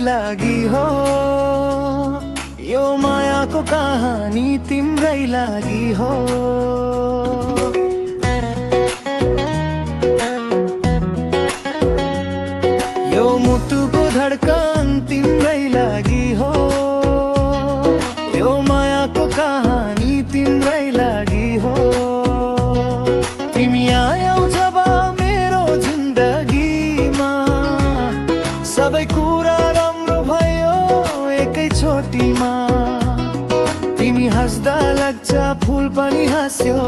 लागि हो यो मायाको कहानी तिम्रै लागि हो। यो मुटुको धड्कन तिम्रै लागि हो यो मायाको कहानी तिम्रै लागि हो। तिमी आयौ जब मेरो जिन्दगीमा सबै कुरा राम्रो भयो एकैचोटीमा। तिमी हाँस्दा लाग्छ फुल पनि हाँस्यो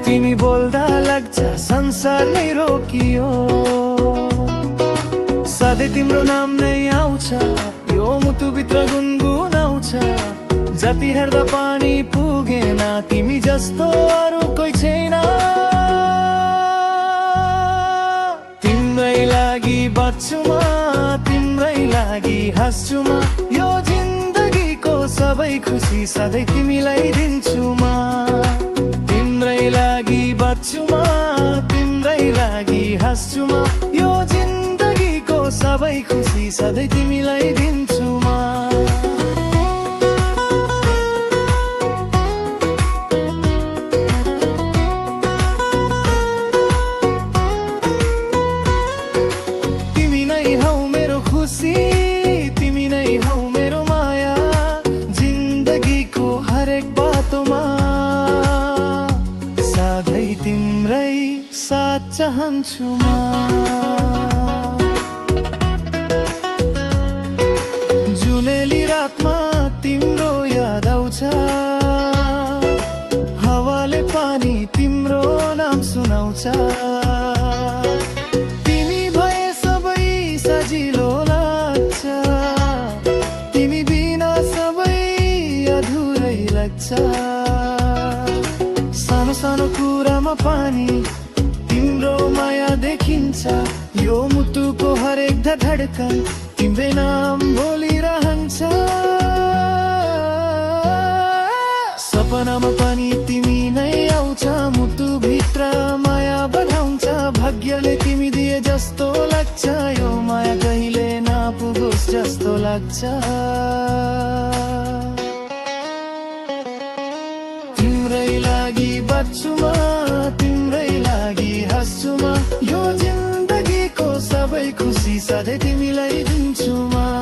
तिमी बोल्दा लाग्छ संसार नै रोकियो। सधैँ तिम्रो नाम नै आउँछ यो मुटुभित्र गुनगुनाउँछ। जति हेर्दा पानी पुगेन तिमी जस्तो अरू कोही छैन। तिम्रै लागि बच्छु म तिम्रै लागि हाँस्छु म यो जिन्दगीको सबै खुसी सधैँ तिमीलाई दिन्छु म। तिम्रै लागि बच्छु म तिम्रै लागि हाँस्छु म यो जिन्दगीको सबै खुसी सधैँ तिमीलाई दिन्छु म। तिमी नै हौ मेरो खुसी तिमी नै हौ मेरो माया जिन्दगीको हरेक बाटोमा सधैँ तिम्रै साथ चाहन्छु म। जुनेली रातमा तिम्रो याद आउँछ हावाले पानी तिम्रो नाम सुनाउँछ। तिमी भए सबै सजिलो लाग्छ तिमी बिना सबै अधुरै लाग्छ। सानो सानो कुरामा पानी तिम्रो माया देखिन्छ यो मुटुको हरेक धडकन तिम्रै नाम बोलिरहन्छ। सपनामा पनि तिमी नै आउँछ मुटुभित्र माया बढाउँछ। भाग्यले तिमी दिए जस्तो लाग्छ यो माया कहिले नपुगोस् जस्तो लाग्छ। तिम्रै लागि बच्छु म तिम्रै लागि हाँस्छु म यो जिन्दगीको सबै खुसी सधैँ तिमीलाई दिन्छु म।